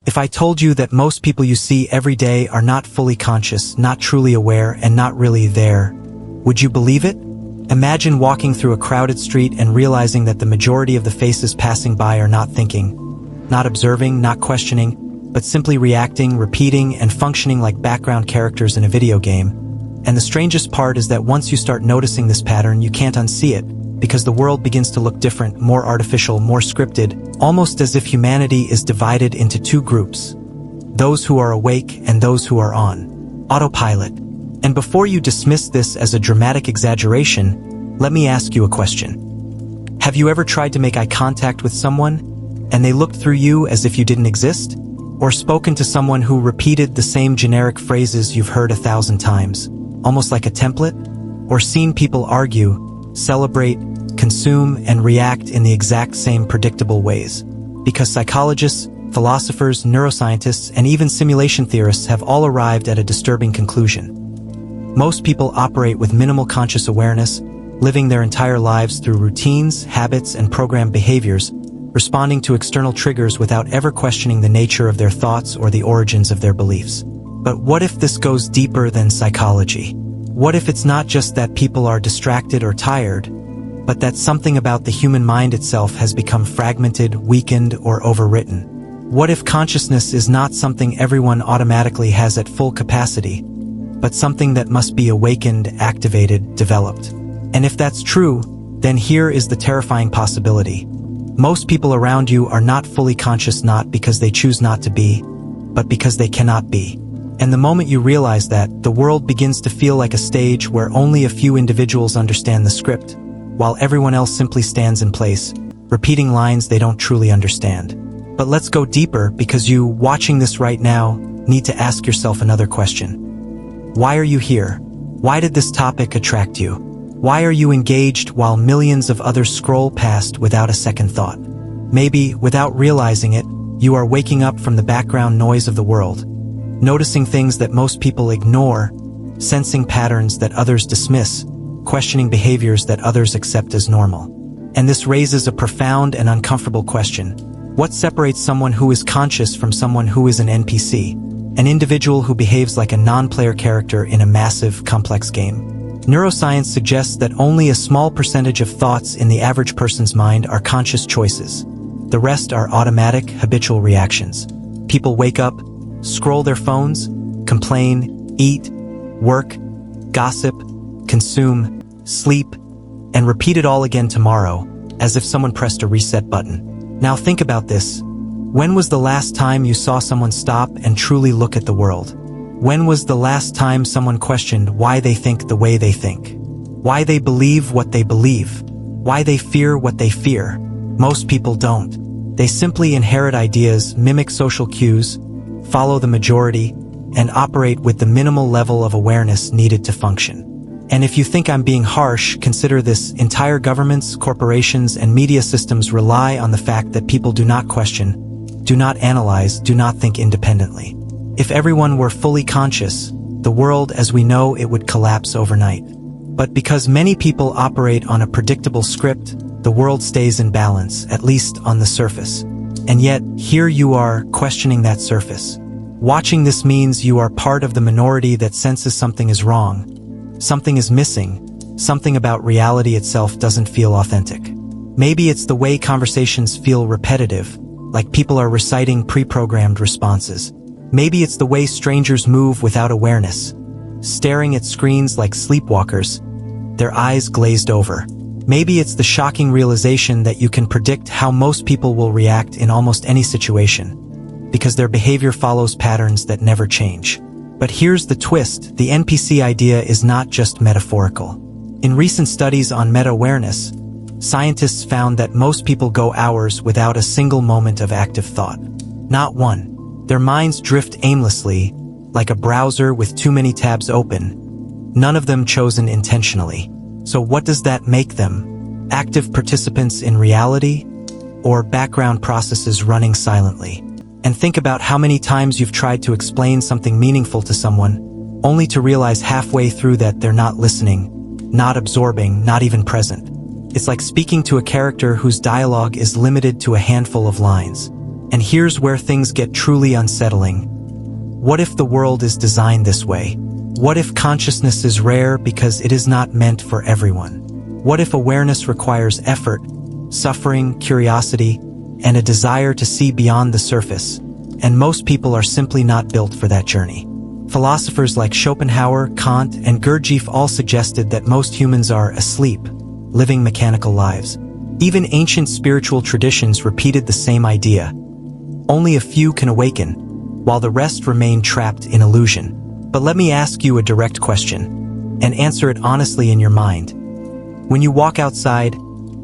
If I told you that most people you see every day are not fully conscious, not truly aware, and not really there, would you believe it? Imagine walking through a crowded street and realizing that the majority of the faces passing by are not thinking, not observing, not questioning, but simply reacting, repeating, and functioning like background characters in a video game. And the strangest part is that once you start noticing this pattern, you can't unsee it, because the world begins to look different, more artificial, more scripted, almost as if humanity is divided into two groups: those who are awake and those who are on autopilot. And before you dismiss this as a dramatic exaggeration, let me ask you a question. Have you ever tried to make eye contact with someone, and they looked through you as if you didn't exist? Or spoken to someone who repeated the same generic phrases you've heard 1,000 times, almost like a template? Or seen people argue, celebrate, consume, and react in the exact same predictable ways? Because psychologists, philosophers, neuroscientists, and even simulation theorists have all arrived at a disturbing conclusion. Most people operate with minimal conscious awareness, living their entire lives through routines, habits, and programmed behaviors, responding to external triggers without ever questioning the nature of their thoughts or the origins of their beliefs. But what if this goes deeper than psychology? What if it's not just that people are distracted or tired, but that something about the human mind itself has become fragmented, weakened, or overwritten? What if consciousness is not something everyone automatically has at full capacity, but something that must be awakened, activated, developed? And if that's true, then here is the terrifying possibility. Most people around you are not fully conscious, not because they choose not to be, but because they cannot be. And the moment you realize that, the world begins to feel like a stage where only a few individuals understand the script, while everyone else simply stands in place, repeating lines they don't truly understand. But let's go deeper, because you, watching this right now, need to ask yourself another question. Why are you here? Why did this topic attract you? Why are you engaged while millions of others scroll past without a second thought? Maybe, without realizing it, you are waking up from the background noise of the world, noticing things that most people ignore, sensing patterns that others dismiss, questioning behaviors that others accept as normal. And this raises a profound and uncomfortable question. What separates someone who is conscious from someone who is an NPC, an individual who behaves like a non-player character in a massive, complex game? Neuroscience suggests that only a small percentage of thoughts in the average person's mind are conscious choices. The rest are automatic, habitual reactions. People wake up, scroll their phones, complain, eat, work, gossip, consume, sleep, and repeat it all again tomorrow, as if someone pressed a reset button. Now think about this. When was the last time you saw someone stop and truly look at the world? When was the last time someone questioned why they think the way they think? Why they believe what they believe? Why they fear what they fear? Most people don't. They simply inherit ideas, mimic social cues, follow the majority, and operate with the minimal level of awareness needed to function. And if you think I'm being harsh, consider this: entire governments, corporations, and media systems rely on the fact that people do not question, do not analyze, do not think independently. If everyone were fully conscious, the world as we know it would collapse overnight. But because many people operate on a predictable script, the world stays in balance, at least on the surface. And yet, here you are, questioning that surface. Watching this means you are part of the minority that senses something is wrong, something is missing, something about reality itself doesn't feel authentic. Maybe it's the way conversations feel repetitive, like people are reciting pre-programmed responses. Maybe it's the way strangers move without awareness, staring at screens like sleepwalkers, their eyes glazed over. Maybe it's the shocking realization that you can predict how most people will react in almost any situation, because their behavior follows patterns that never change. But here's the twist: the NPC idea is not just metaphorical. In recent studies on meta-awareness, scientists found that most people go hours without a single moment of active thought. Not one. Their minds drift aimlessly, like a browser with too many tabs open, none of them chosen intentionally. So what does that make them? Active participants in reality, or background processes running silently? And think about how many times you've tried to explain something meaningful to someone, only to realize halfway through that they're not listening, not absorbing, not even present. It's like speaking to a character whose dialogue is limited to a handful of lines. And here's where things get truly unsettling. What if the world is designed this way? What if consciousness is rare because it is not meant for everyone? What if awareness requires effort, suffering, curiosity, and a desire to see beyond the surface, and most people are simply not built for that journey? Philosophers like Schopenhauer, Kant, and Gurdjieff all suggested that most humans are asleep, living mechanical lives. Even ancient spiritual traditions repeated the same idea. Only a few can awaken, while the rest remain trapped in illusion. But let me ask you a direct question, and answer it honestly in your mind. When you walk outside,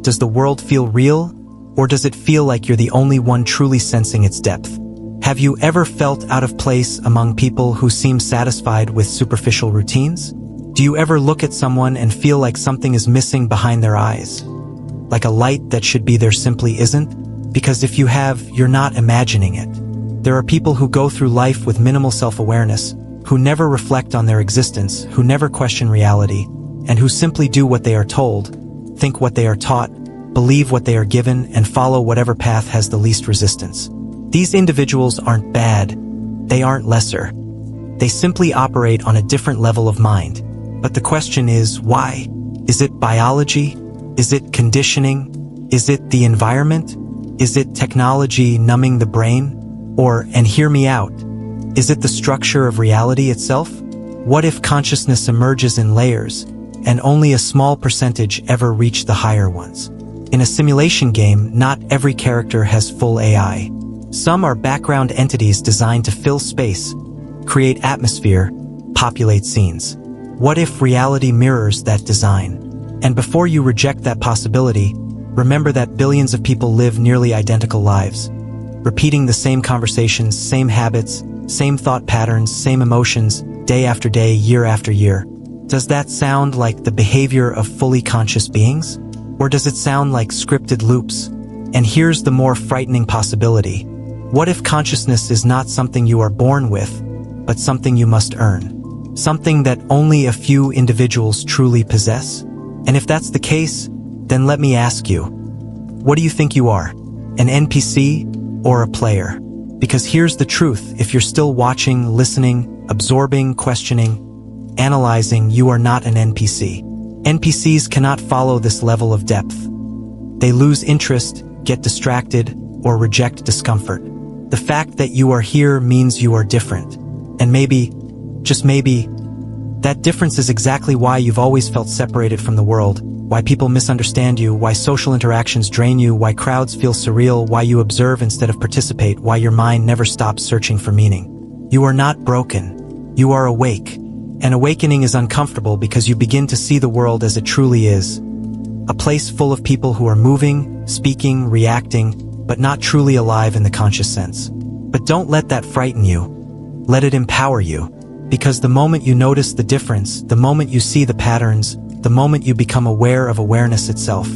does the world feel real, or does it feel like you're the only one truly sensing its depth? Have you ever felt out of place among people who seem satisfied with superficial routines? Do you ever look at someone and feel like something is missing behind their eyes? Like a light that should be there simply isn't? Because if you have, you're not imagining it. There are people who go through life with minimal self-awareness, who never reflect on their existence, who never question reality, and who simply do what they are told, think what they are taught, believe what they are given, and follow whatever path has the least resistance. These individuals aren't bad, they aren't lesser. They simply operate on a different level of mind. But the question is, why? Is it biology? Is it conditioning? Is it the environment? Is it technology numbing the brain? Or, and hear me out, is it the structure of reality itself? What if consciousness emerges in layers, and only a small percentage ever reach the higher ones? In a simulation game, not every character has full AI. Some are background entities designed to fill space, create atmosphere, populate scenes. What if reality mirrors that design? And before you reject that possibility, remember that billions of people live nearly identical lives, repeating the same conversations, same habits, same thought patterns, same emotions, day after day, year after year. Does that sound like the behavior of fully conscious beings? Or does it sound like scripted loops? And here's the more frightening possibility. What if consciousness is not something you are born with, but something you must earn? Something that only a few individuals truly possess? And if that's the case, then let me ask you, what do you think you are? An NPC or a player? Because here's the truth, if you're still watching, listening, absorbing, questioning, analyzing, you are not an NPC. NPCs cannot follow this level of depth. They lose interest, get distracted, or reject discomfort. The fact that you are here means you are different. And maybe, just maybe, that difference is exactly why you've always felt separated from the world, why people misunderstand you, why social interactions drain you, why crowds feel surreal, why you observe instead of participate, why your mind never stops searching for meaning. You are not broken. You are awake. And awakening is uncomfortable because you begin to see the world as it truly is. A place full of people who are moving, speaking, reacting, but not truly alive in the conscious sense. But don't let that frighten you. Let it empower you. Because the moment you notice the difference, the moment you see the patterns, the moment you become aware of awareness itself,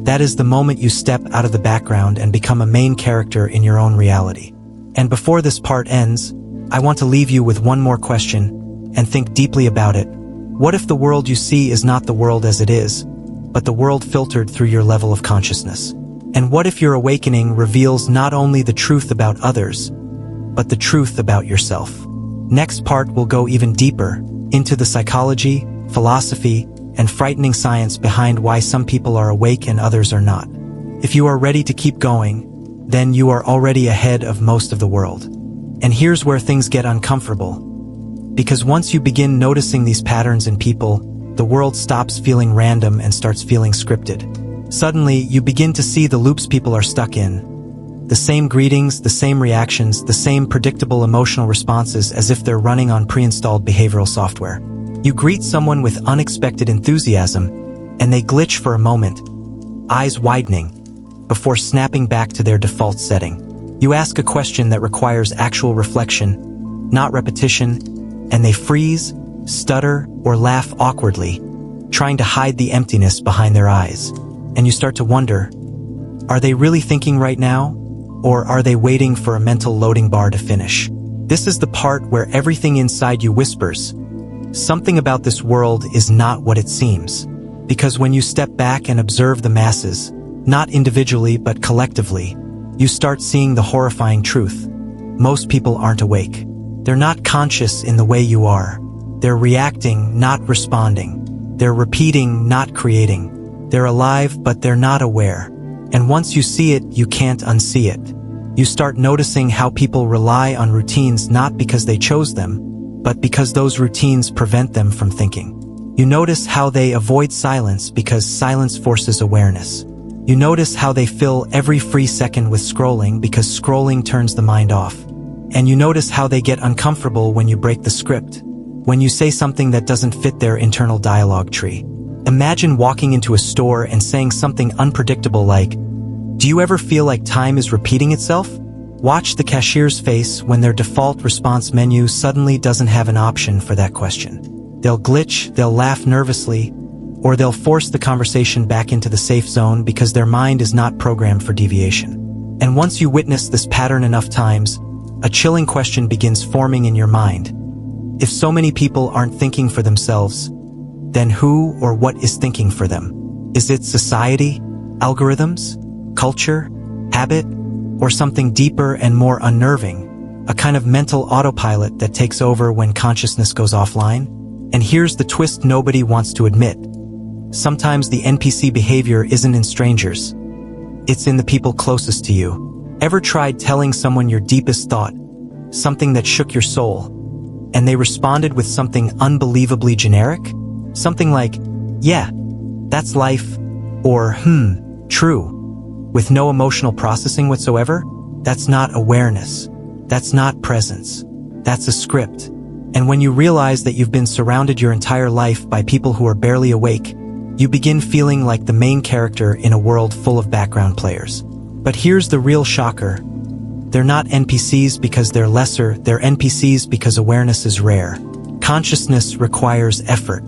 that is the moment you step out of the background and become a main character in your own reality. And before this part ends, I want to leave you with one more question, and think deeply about it. What if the world you see is not the world as it is, but the world filtered through your level of consciousness? And what if your awakening reveals not only the truth about others, but the truth about yourself? Next part will go even deeper into the psychology, philosophy, and frightening science behind why some people are awake and others are not. If you are ready to keep going, then you are already ahead of most of the world. And here's where things get uncomfortable. Because once you begin noticing these patterns in people, the world stops feeling random and starts feeling scripted. Suddenly, you begin to see the loops people are stuck in. The same greetings, the same reactions, the same predictable emotional responses as if they're running on pre-installed behavioral software. You greet someone with unexpected enthusiasm, and they glitch for a moment, eyes widening, before snapping back to their default setting. You ask a question that requires actual reflection, not repetition, and they freeze, stutter, or laugh awkwardly, trying to hide the emptiness behind their eyes. And you start to wonder, are they really thinking right now? Or are they waiting for a mental loading bar to finish? This is the part where everything inside you whispers, something about this world is not what it seems. Because when you step back and observe the masses, not individually but collectively, you start seeing the horrifying truth. Most people aren't awake. They're not conscious in the way you are. They're reacting, not responding. They're repeating, not creating. They're alive, but they're not aware. And once you see it, you can't unsee it. You start noticing how people rely on routines not because they chose them, but because those routines prevent them from thinking. You notice how they avoid silence because silence forces awareness. You notice how they fill every free second with scrolling because scrolling turns the mind off. And you notice how they get uncomfortable when you break the script, when you say something that doesn't fit their internal dialogue tree. Imagine walking into a store and saying something unpredictable like, "Do you ever feel like time is repeating itself?" Watch the cashier's face when their default response menu suddenly doesn't have an option for that question. They'll glitch, they'll laugh nervously, or they'll force the conversation back into the safe zone because their mind is not programmed for deviation. And once you witness this pattern enough times, a chilling question begins forming in your mind. If so many people aren't thinking for themselves, then who or what is thinking for them? Is it society, algorithms, culture, habit, or something deeper and more unnerving, a kind of mental autopilot that takes over when consciousness goes offline? And here's the twist nobody wants to admit. Sometimes the NPC behavior isn't in strangers. It's in the people closest to you. Ever tried telling someone your deepest thought, something that shook your soul, and they responded with something unbelievably generic? Something like, "Yeah, that's life," or "True," with no emotional processing whatsoever? That's not awareness. That's not presence. That's a script. And when you realize that you've been surrounded your entire life by people who are barely awake, you begin feeling like the main character in a world full of background players. But here's the real shocker. They're not NPCs because they're lesser, they're NPCs because awareness is rare. Consciousness requires effort.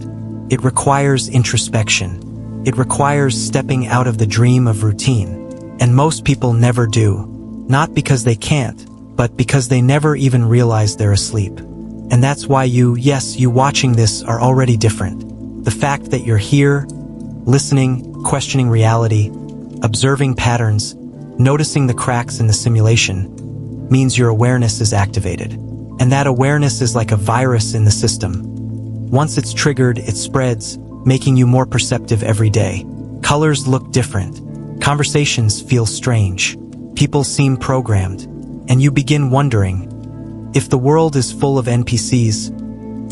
It requires introspection. It requires stepping out of the dream of routine. And most people never do. Not because they can't, but because they never even realize they're asleep. And that's why you watching this are already different. The fact that you're here, listening, questioning reality, observing patterns, noticing the cracks in the simulation, means your awareness is activated. And that awareness is like a virus in the system. Once it's triggered, it spreads, making you more perceptive every day. Colors look different. Conversations feel strange. People seem programmed. And you begin wondering, if the world is full of NPCs,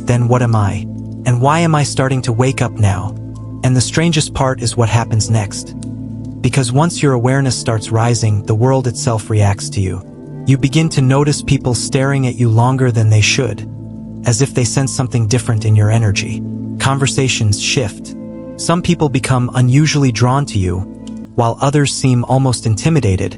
then what am I? And why am I starting to wake up now? And the strangest part is what happens next. Because once your awareness starts rising, the world itself reacts to you. You begin to notice people staring at you longer than they should, as if they sense something different in your energy. Conversations shift. Some people become unusually drawn to you, while others seem almost intimidated,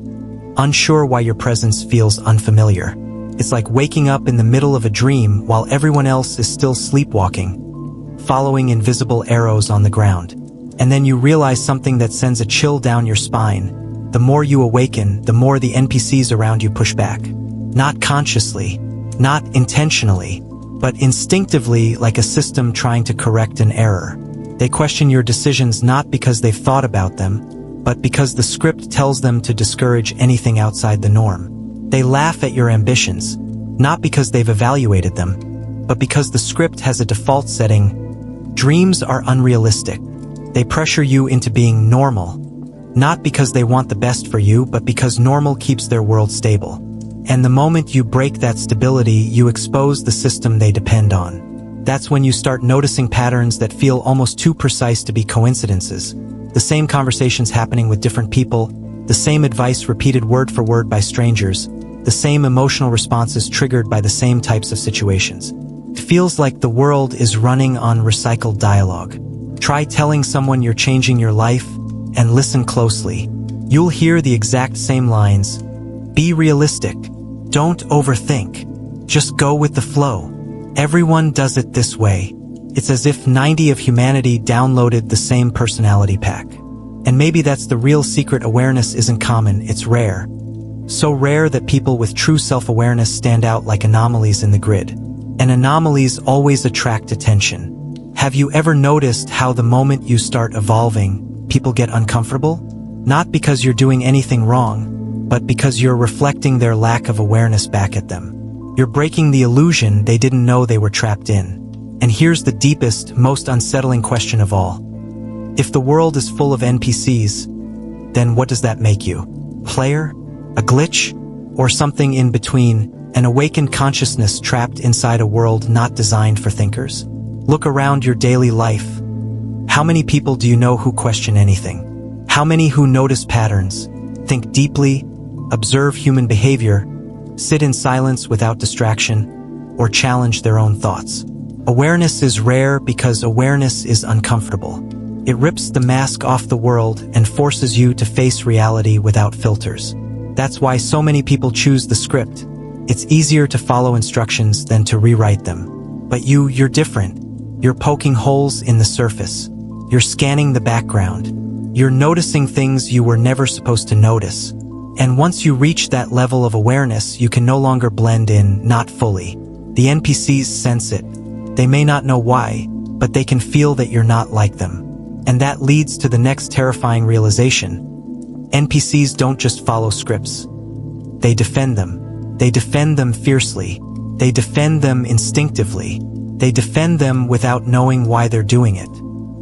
unsure why your presence feels unfamiliar. It's like waking up in the middle of a dream while everyone else is still sleepwalking, following invisible arrows on the ground. And then you realize something that sends a chill down your spine. The more you awaken, the more the NPCs around you push back. Not consciously, not intentionally, but instinctively, like a system trying to correct an error. They question your decisions not because they've thought about them, but because the script tells them to discourage anything outside the norm. They laugh at your ambitions, not because they've evaluated them, but because the script has a default setting. Dreams are unrealistic. They pressure you into being normal, not because they want the best for you, but because normal keeps their world stable. And the moment you break that stability, you expose the system they depend on. That's when you start noticing patterns that feel almost too precise to be coincidences. The same conversations happening with different people, the same advice repeated word for word by strangers, the same emotional responses triggered by the same types of situations. It feels like the world is running on recycled dialogue. Try telling someone you're changing your life, and listen closely. You'll hear the exact same lines. Be realistic. Don't overthink. Just go with the flow. Everyone does it this way. It's as if 90% of humanity downloaded the same personality pack. And maybe that's the real secret. Awareness isn't common, it's rare. So rare that people with true self-awareness stand out like anomalies in the grid. And anomalies always attract attention. Have you ever noticed how the moment you start evolving, people get uncomfortable? Not because you're doing anything wrong, but because you're reflecting their lack of awareness back at them. You're breaking the illusion they didn't know they were trapped in. And here's the deepest, most unsettling question of all. If the world is full of NPCs, then what does that make you? Player? A glitch? Or something in between? An awakened consciousness trapped inside a world not designed for thinkers? Look around your daily life. How many people do you know who question anything? How many who notice patterns, think deeply, observe human behavior, sit in silence without distraction, or challenge their own thoughts? Awareness is rare because awareness is uncomfortable. It rips the mask off the world and forces you to face reality without filters. That's why so many people choose the script. It's easier to follow instructions than to rewrite them. But you're different. You're poking holes in the surface. You're scanning the background. You're noticing things you were never supposed to notice. And once you reach that level of awareness, you can no longer blend in, not fully. The NPCs sense it. They may not know why, but they can feel that you're not like them. And that leads to the next terrifying realization. NPCs don't just follow scripts. They defend them. They defend them fiercely. They defend them instinctively. They defend them without knowing why they're doing it.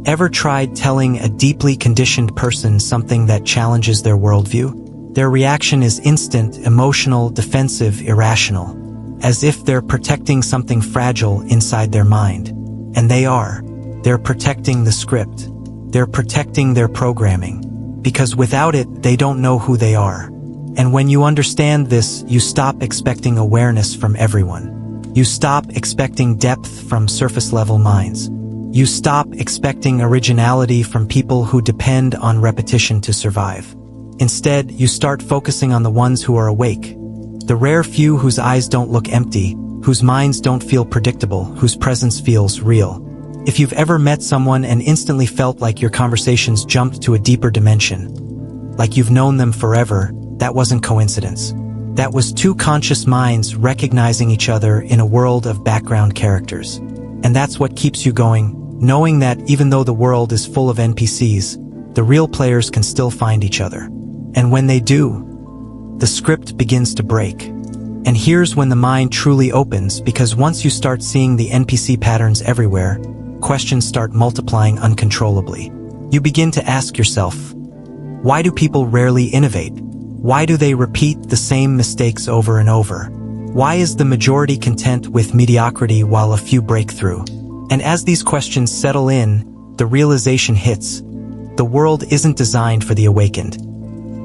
Ever tried telling a deeply conditioned person something that challenges their worldview? Their reaction is instant, emotional, defensive, irrational, as if they're protecting something fragile inside their mind. And they are. They're protecting the script. They're protecting their programming. Because without it, they don't know who they are. And when you understand this, you stop expecting awareness from everyone. You stop expecting depth from surface-level minds. You stop expecting originality from people who depend on repetition to survive. Instead, you start focusing on the ones who are awake. The rare few whose eyes don't look empty, whose minds don't feel predictable, whose presence feels real. If you've ever met someone and instantly felt like your conversations jumped to a deeper dimension, like you've known them forever, that wasn't coincidence. That was two conscious minds recognizing each other in a world of background characters. And that's what keeps you going, knowing that even though the world is full of NPCs, the real players can still find each other. And when they do, the script begins to break. And here's when the mind truly opens, because once you start seeing the NPC patterns everywhere, questions start multiplying uncontrollably. You begin to ask yourself, why do people rarely innovate? Why do they repeat the same mistakes over and over? Why is the majority content with mediocrity while a few break through? And as these questions settle in, the realization hits. The world isn't designed for the awakened.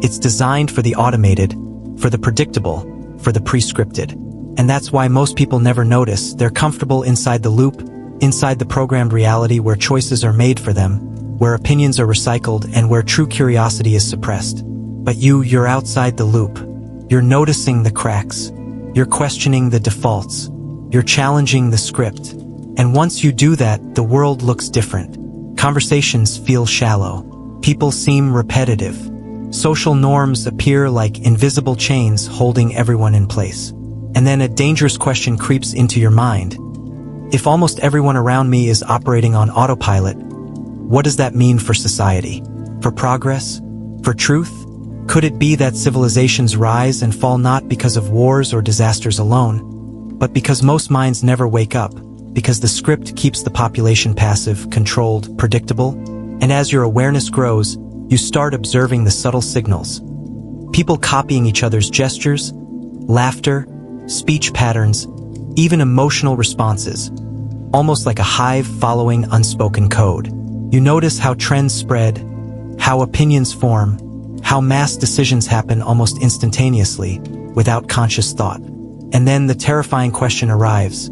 It's designed for the automated, for the predictable, for the pre-scripted. And that's why most people never notice. They're comfortable inside the loop, inside the programmed reality where choices are made for them, where opinions are recycled, and where true curiosity is suppressed. But you're outside the loop. You're noticing the cracks. You're questioning the defaults. You're challenging the script. And once you do that, the world looks different. Conversations feel shallow. People seem repetitive. Social norms appear like invisible chains holding everyone in place. And then a dangerous question creeps into your mind. If almost everyone around me is operating on autopilot, what does that mean for society? For progress? For truth? Could it be that civilizations rise and fall not because of wars or disasters alone, but because most minds never wake up, because the script keeps the population passive, controlled, predictable? And as your awareness grows, you start observing the subtle signals. People copying each other's gestures, laughter, speech patterns, even emotional responses, almost like a hive following unspoken code. You notice how trends spread, how opinions form, how mass decisions happen almost instantaneously, without conscious thought. And then the terrifying question arrives.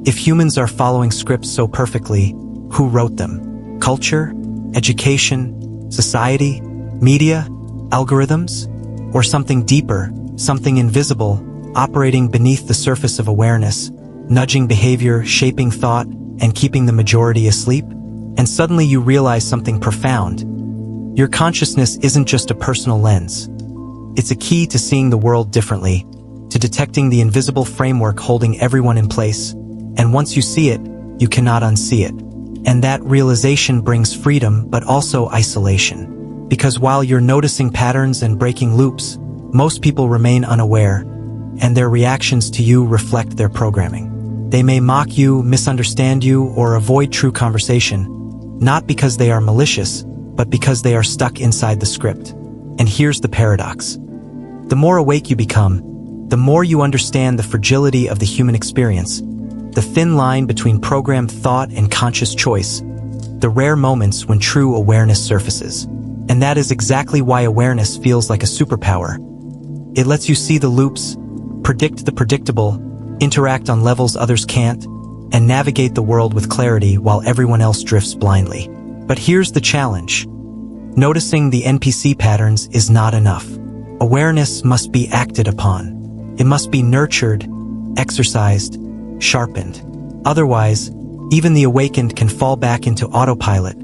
If humans are following scripts so perfectly, who wrote them? Culture? Education? Society? Media? Algorithms? Or something deeper, something invisible, operating beneath the surface of awareness, nudging behavior, shaping thought, and keeping the majority asleep? And suddenly you realize something profound. Your consciousness isn't just a personal lens. It's a key to seeing the world differently, to detecting the invisible framework holding everyone in place. And once you see it, you cannot unsee it. And that realization brings freedom, but also isolation. Because while you're noticing patterns and breaking loops, Most people remain unaware, and their reactions to you reflect their programming. They may mock you, misunderstand you, or avoid true conversation, not because they are malicious, but because they are stuck inside the script. And here's the paradox. The more awake you become, the more you understand the fragility of the human experience, the thin line between programmed thought and conscious choice, the rare moments when true awareness surfaces. And that is exactly why awareness feels like a superpower. It lets you see the loops, predict the predictable, interact on levels others can't, and navigate the world with clarity while everyone else drifts blindly. But here's the challenge. Noticing the NPC patterns is not enough. Awareness must be acted upon. It must be nurtured, exercised, sharpened. Otherwise, even the awakened can fall back into autopilot,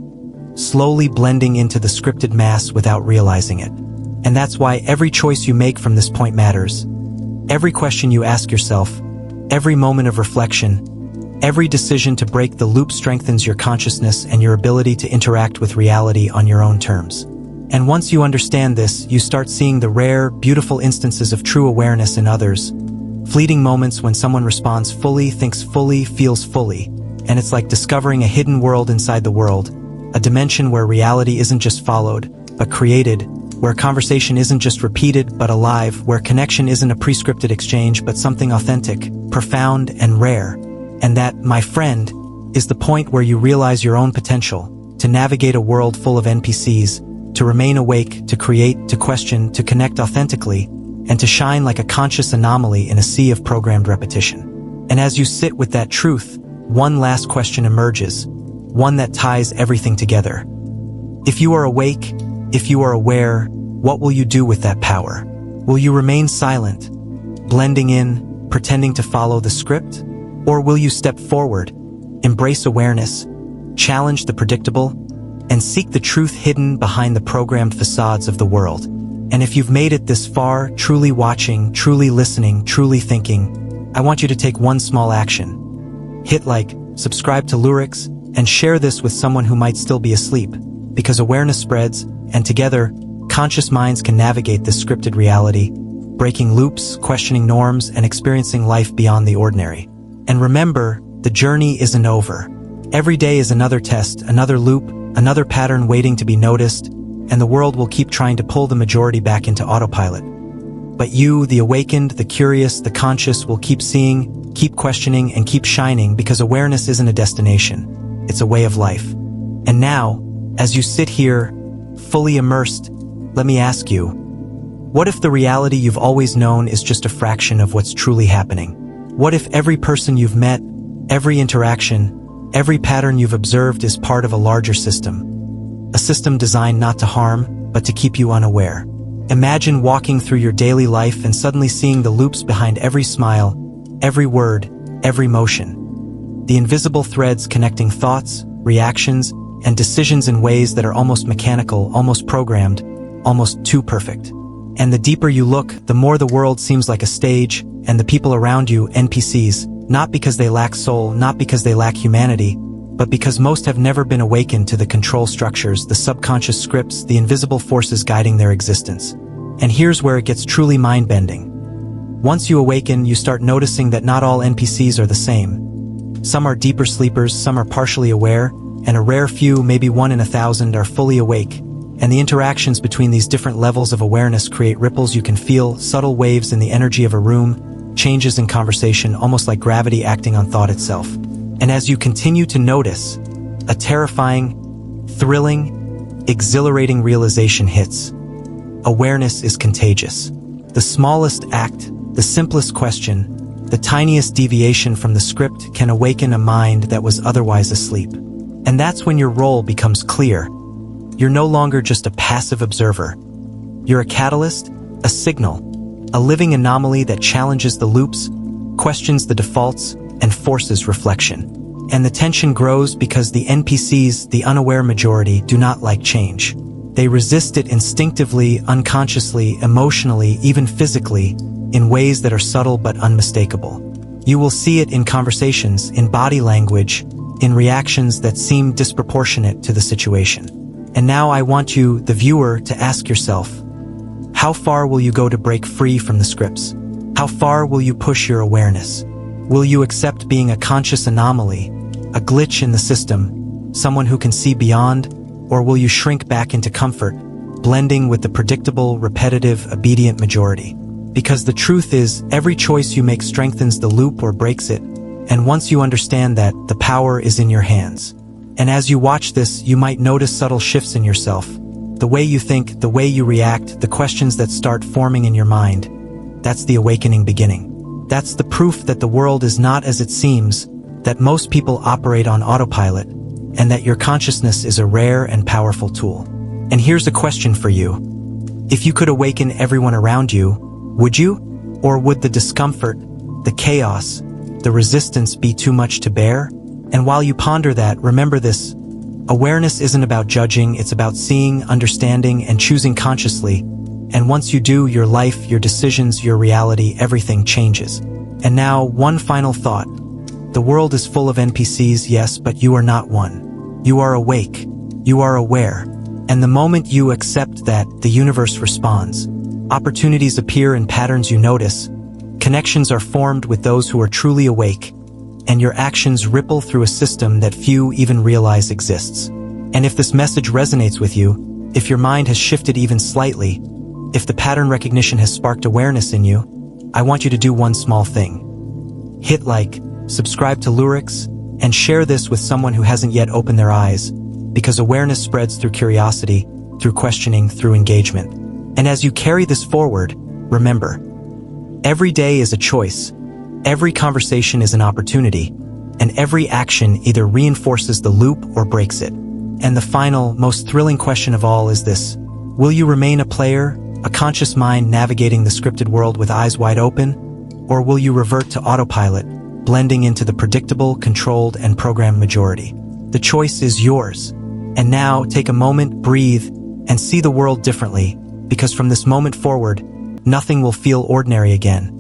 slowly blending into the scripted mass without realizing it. And that's why every choice you make from this point matters. Every question you ask yourself, every moment of reflection, every decision to break the loop strengthens your consciousness and your ability to interact with reality on your own terms. And once you understand this, you start seeing the rare, beautiful instances of true awareness in others. Fleeting moments when someone responds fully, thinks fully, feels fully. And it's like discovering a hidden world inside the world, a dimension where reality isn't just followed, but created, where conversation isn't just repeated, but alive, where connection isn't a prescripted exchange, but something authentic, profound, and rare. And that, my friend, is the point where you realize your own potential, to navigate a world full of NPCs, to remain awake, to create, to question, to connect authentically, and to shine like a conscious anomaly in a sea of programmed repetition. And as you sit with that truth, one last question emerges, one that ties everything together. If you are awake, if you are aware, what will you do with that power? Will you remain silent, blending in, pretending to follow the script? Or will you step forward, embrace awareness, challenge the predictable, and seek the truth hidden behind the programmed facades of the world? And if you've made it this far, truly watching, truly listening, truly thinking, I want you to take one small action. Hit like, subscribe to Lurix, and share this with someone who might still be asleep, because awareness spreads, and together, conscious minds can navigate this scripted reality, breaking loops, questioning norms, and experiencing life beyond the ordinary. And remember, the journey isn't over. Every day is another test, another loop, another pattern waiting to be noticed, and the world will keep trying to pull the majority back into autopilot. But you, the awakened, the curious, the conscious, will keep seeing, keep questioning, and keep shining, because awareness isn't a destination. It's a way of life. And now, as you sit here, fully immersed, let me ask you, what if the reality you've always known is just a fraction of what's truly happening? What if every person you've met, every interaction, every pattern you've observed is part of a larger system? A system designed not to harm, but to keep you unaware. Imagine walking through your daily life and suddenly seeing the loops behind every smile, every word, every motion. The invisible threads connecting thoughts, reactions, and decisions in ways that are almost mechanical, almost programmed, almost too perfect. And the deeper you look, the more the world seems like a stage, and the people around you, NPCs, not because they lack soul, not because they lack humanity, but because most have never been awakened to the control structures, the subconscious scripts, the invisible forces guiding their existence. And here's where it gets truly mind-bending. Once you awaken, you start noticing that not all NPCs are the same. Some are deeper sleepers, some are partially aware, and a rare few, maybe 1 in 1,000, are fully awake. And the interactions between these different levels of awareness create ripples you can feel, subtle waves in the energy of a room, changes in conversation, almost like gravity acting on thought itself. And as you continue to notice, a terrifying, thrilling, exhilarating realization hits. Awareness is contagious. The smallest act, the simplest question, the tiniest deviation from the script can awaken a mind that was otherwise asleep. And that's when your role becomes clear. You're no longer just a passive observer. You're a catalyst, a signal, a living anomaly that challenges the loops, questions the defaults, and forces reflection. And the tension grows because the NPCs, the unaware majority, do not like change. They resist it instinctively, unconsciously, emotionally, even physically, in ways that are subtle but unmistakable. You will see it in conversations, in body language, in reactions that seem disproportionate to the situation. And now I want you, the viewer, to ask yourself, How far will you go to break free from the scripts? How far will you push your awareness? Will you accept being a conscious anomaly, a glitch in the system, someone who can see beyond, or will you shrink back into comfort, blending with the predictable, repetitive, obedient majority? Because the truth is, every choice you make strengthens the loop or breaks it, and once you understand that, the power is in your hands. And as you watch this, you might notice subtle shifts in yourself. The way you think, the way you react, the questions that start forming in your mind. That's the awakening beginning. That's the proof that the world is not as it seems, that most people operate on autopilot, and that your consciousness is a rare and powerful tool. And here's a question for you. If you could awaken everyone around you, would you? Or would the discomfort, the chaos, the resistance be too much to bear? And while you ponder that, remember this. Awareness isn't about judging, it's about seeing, understanding, and choosing consciously. And once you do, your life, your decisions, your reality, everything changes. And now, one final thought. The world is full of NPCs, yes, but you are not one. You are awake. You are aware. And the moment you accept that, the universe responds. Opportunities appear in patterns you notice. Connections are formed with those who are truly awake. And your actions ripple through a system that few even realize exists. And if this message resonates with you, if your mind has shifted even slightly, if the pattern recognition has sparked awareness in you, I want you to do one small thing. Hit like, subscribe to Lurix, and share this with someone who hasn't yet opened their eyes, because awareness spreads through curiosity, through questioning, through engagement. And as you carry this forward, remember, every day is a choice. Every conversation is an opportunity, and every action either reinforces the loop or breaks it. And the final, most thrilling question of all is this. Will you remain a player, a conscious mind navigating the scripted world with eyes wide open? Or will you revert to autopilot, blending into the predictable, controlled, and programmed majority? The choice is yours. And now, take a moment, breathe, and see the world differently, because from this moment forward, nothing will feel ordinary again.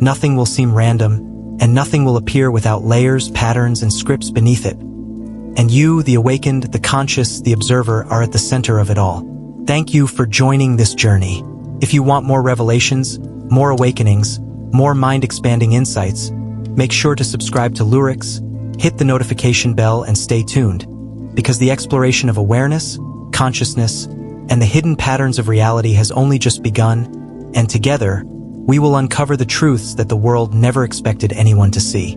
Nothing will seem random, and nothing will appear without layers, patterns, and scripts beneath it. And you, the awakened, the conscious, the observer, are at the center of it all. Thank you for joining this journey. If you want more revelations, more awakenings, more mind-expanding insights, make sure to subscribe to Lurix, hit the notification bell, and stay tuned, because the exploration of awareness, consciousness, and the hidden patterns of reality has only just begun, and together, we will uncover the truths that the world never expected anyone to see.